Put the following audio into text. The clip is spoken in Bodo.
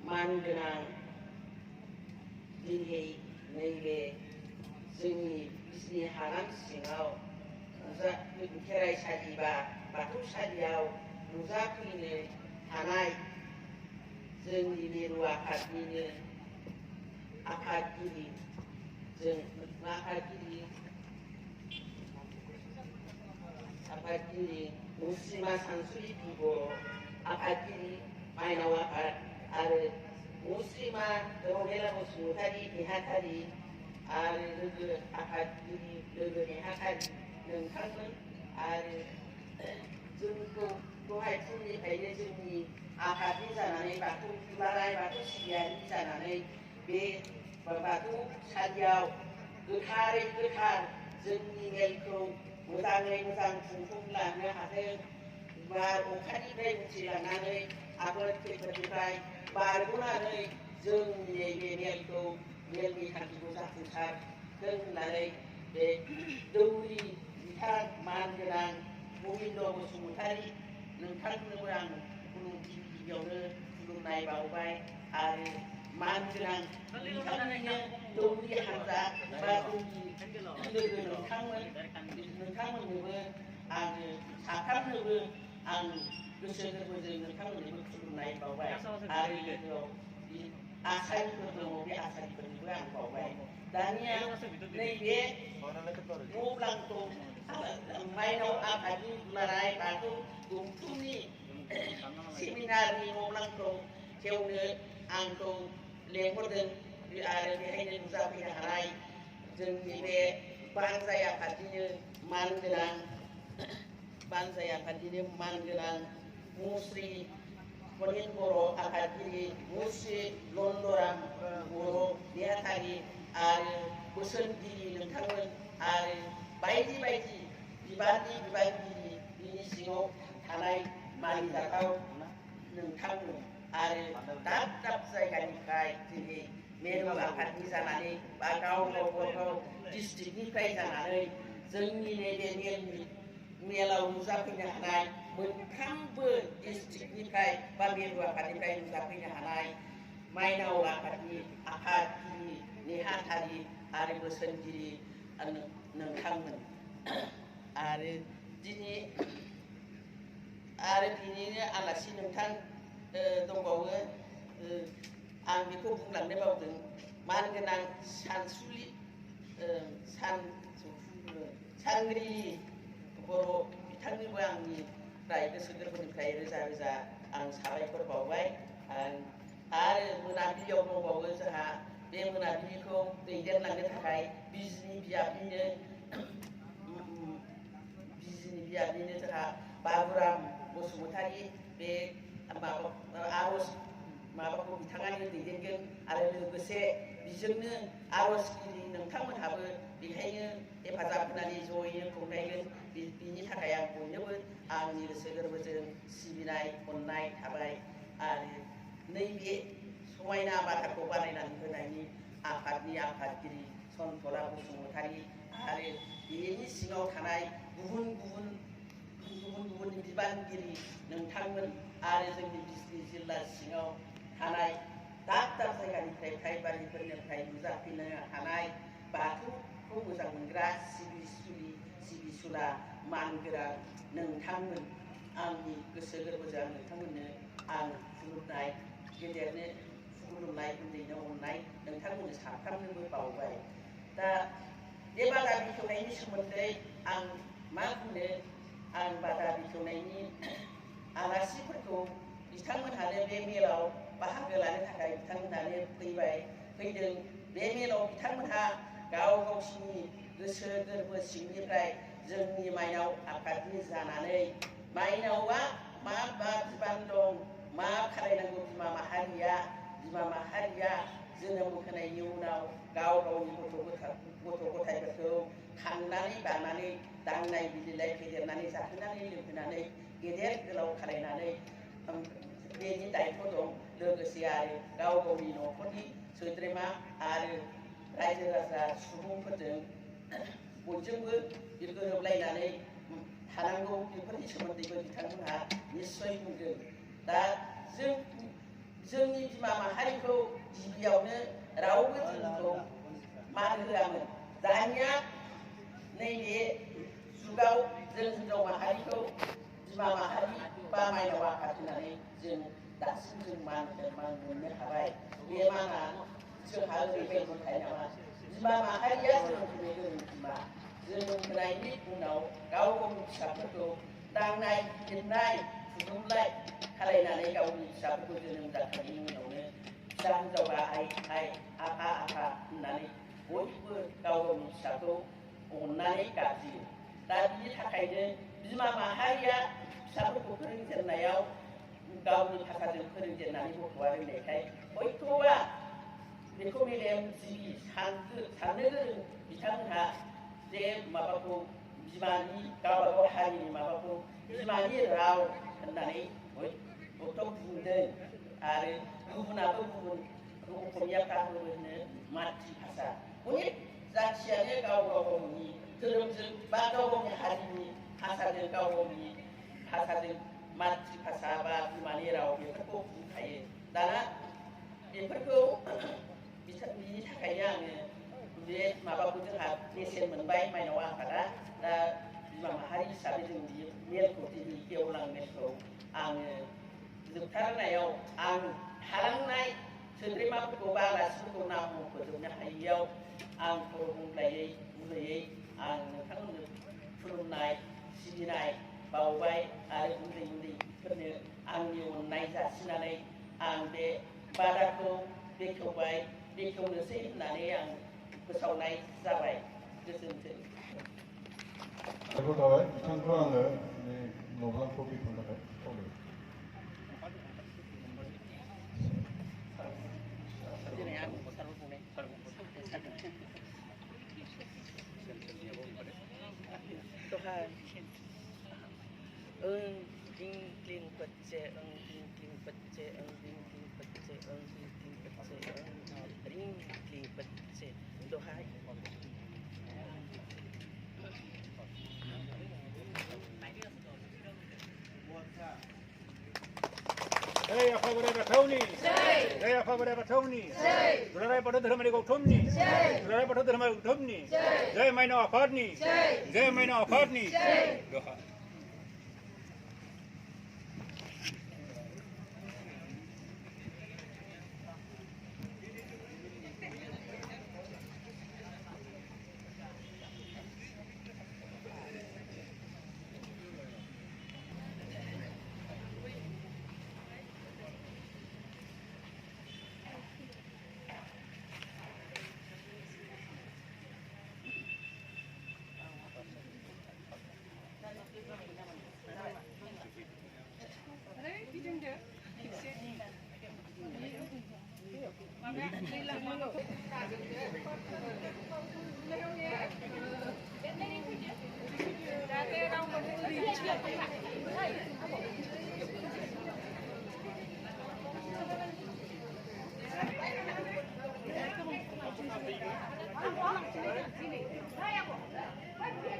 मानगोनां दिनै नैबे जोंनि बिजनि हालाम सिङाव खेराइसालि बा बाथौसालियाव नुजाफैनो हानाय जोंनि मिरु आफादनिनो आफादगिरि मुस्रिमा सानसुलि बर' आफादगिरि माइनाव आफाद आरो मुस्रिमा रंगेला बसुमतारी नेहाथारि आरो लोगो आफादगिरि लोगो नेहाथारि नोंथांमोन आरो जोंखौ दहाय फुंनिफ्रायनो जोंनि आफादनि जानानै बाथौ दुलाराय बाथौ सिबियारि जानानै बे बाथौसालियाव गोथारै गोथार जोंनि मेलखौ मोजाङै मोजां खुंफुंलांनो हाथों। बार अखानिफ्राय उथिलांनानै आफोद खैफोदनिफ्राय बारग'नानै जोंनि नैबे मेलनि थांखिखौ जाफुंसारथों होननानै बे दौरि बिथां मानगोनां गबिन्द बसुमतारी नोंथांमोननोबो आं गिबियावनो खुलुमनाय बावबाय आरो मानगोनां नोंथांनिनो दौरि हान्जा बा दौरि लोगो नोंथांमोननोबो आङो साफ्रोमनोबो आं गोसो गोरबोजों नोंथांमोननोबो खुलुमनाय बावबाय आरो लोगोआव आसारिफोर दङ बे आसारिफोरनोबो आं बावबाय। दानिया नैबे मब्लांखौ माइनाव आफादनि दुलाराय बाथौ गौथुमनि सेमिनारनि मब्लांखौ खेवनो आंखौ लेंहरदों आरो बेहायनो नुजाफैनो हानाय जोंनि बे बानजाय आफादनिनो मानगोनां मुस्रि प्रनिल बर' आफादगिरि मुस्रि लन्दराम बर' नेहाथारि आरो बोसोनगिरि नोंथांमोन आरो बायदि बायदि बिबानगिरि बिनि सिङाव थानाय मानिजाथाव नोंथांमोन आरो दाब दाब जायगानिफ्राय दिनै मेरु आफादनि जानानै बा गाव डिस्ट्रिक्टनिफ्राय जानानै जोंनि नैबे मेलाव नुजाफैनो हानाय मोनफ्रोमबो डिस्ट्रिक्टनिफ्राय बा मेरु आफादनिफ्राय नुजाफैनो हानाय माइनाव आफादनि आफादगिरि नेहाथारि आरो बोसोनगिरि नोंथांमोन आरो बिनिनो आलासि नोंथां दंबावो आं बेखौ बुंलांनो बावदों मानगोनां सानग्रि बर' बिथांनोबो आंनिफ्राय गोसो गोरबोनिफ्राय रोजा रोजा आं साबायखर बावबाय आरो मोनाबिलियाव दंबावो जोंहा बे मोनाबिलिखौ दैदेनलांनो थाखाय बिजनि बियाबनिनो जोंहा बाबुराम बसुमतारी बे आरज माबाखौ बिथाङानो दैदेनगोन आरो लोगोसे बिजोंनो आरजगिरि नोंथांमोनहाबो बेहायनो हेफाजाब होनानै जयैनो खुंनायगोन। बिनि थाखाय आं बयनोबो आंनि गोसो गोरबोजों सिबिनाय अननाय थाबाय आरो नैबे समायना बाथ्राखौ बानायनानै होनायनि आफादनि आफादगिरि सन्तला बसुमतारी आरो बेनि सिङाव थानाय गुबुन गुबुन बिबानगिरि नोंथांमोन आरो जोंनि बिजनि जिल्ला सिङाव थानाय दाब दाब जायगानिफ्राय प्राइबारिफोरनिफ्राय नुजाफैनो हानाय बाथौखौ मोजां मोनग्रा सिबिसुला मानगोनां नोंथांमोन आंनि गोसो गोरबोजों नोंथांमोननो आं खुलुमनाय गेदेरनो खुलुमनाय उन्दैनो अननाय नोंथांमोननो साफ्रोमनोबो बावबाय। दा बे बादा बेखेवनायनि सोमोन्दै आं मा बुंनो आं बादा बेखेवनायनि आलासिफोरखौ बिथांमोनहानो बे मेलाव बाहागो लानो थाखाय बिथांमोनहानो फैदों। बे मेलाव बिथांमोनहा गावसिनि गोसो गोरबो सिंनिफ्राय जोंनि माइनाव आफादनि जानानै माइनावआ मा बिबान दं मा खालायनांगौ बिमा माहारिया जोनोम होनायनि उनाव गावनि गथ' गथायफोरखौ खांनानै बानानै दांनाय बिलिलाय फेदेरनानै जाहोनानै लोंहोनानै गेदेर गोलाव खालायनानै बेनि दायथ' दं। लोगोसे आरो गावनि न'खरनि सोद्रोमा आरो रायजो राजा सुबुंफोरजों बयजोंबो गोरोबलायनानै थानांगौ बेफोरनि सोमोन्दैबो बिथांमोनहा निस्सय बुंदों। दा जों जोंनि बिमा माहारिखौ गिबियावनो रावबो जोंखौ मान होआमोन। दानिया नैबे जुगाव जों हिनजाव माहारिखौ बिमा माहारि बा माइनाव आफा होननानै जों दासिम जों मान मोननो हाबाय। बे माना जोंहा ओरैबायदि थायो नामा? बिमा माहारिया जोनोम होनो गोरों बिमा, जोनोम होनायनि उनाव गाव गावनि फिसाफोरखौ दांनाय बिलिरनाय फुदुंलाय खालायनानै गावनि फिसाफोरखौ जोनोम जाखांनायनि उनावनो फिसा हिनजावआ आइ आइ आफा आफा होननानै बयबो गाव गावनि फिसाखौ अननानै गाबज्रियो। दा बिनि थाखायनो बिमा माहारिया फिसाफोरखौ फोरोंजेननायाव गावनि भाषाजों फोरोंजेननानै गथ'आ रोंनायखाय हयथ'बा बेखौ मेलेमजिबि साननो गोरों बिथांमोनहा जे माबाखौ बिमानि गावबागाव हारिनि माबाखौ बिमानि राव होननानै हयथ' बुंदों। आरो गुबुनाबो गुबुन असमियाफ्रा होनो मातृ भाषा। अनेक जाथियानो गाव गावनि धोरोमजों बा गाव गावनि हारिनि भाषाजों गाव गावनि भाषाजों मातृ भाषा बा बिमानि राव बेफोरखौ बुंखायो। दाना बेफोरखौ बिनि थाखायनो आङो बे माबाखौ जोंहा बेसेन मोनबाय माइनाव आफादा। दा बिमा माहारि हिसाबै जों बे मेलखौ दिनै गेवलां मेलखौ आङो जोबथारनायाव आं थालांनाय सोद्रोमाफोरखौ बा आलासिफोरखौ नाम फोजोबनो हायैयाव आं खर' गंग्लायै गुरैयै आं नोंथांमोननो खुलुमनाय सिबिनाय बावबाय आरो उन्दै उन्दैफोरनो आंनि अननाय जासिनानै आं बे बादाखौ बेखेवबाय, बेखेवनोसै होननानै आं फोसावनाय जाबाय। गोजोन्थों। बिथांखौ आङो मब्लांखौ बेखेवनो थाखाय खावलायो। Ding ding pece, ding ding pece, ding ding pece, ding ding pece, ding ding pece. Dohai. Jai Apa Borai Batauni. Jai Apa Borai Batauni. Durai Pada Dharmani Gautamni. Durai Pada Dharmani Gautamni. Jai Maina Afarni. Jai Maina Afarni. Doha. Tinggal.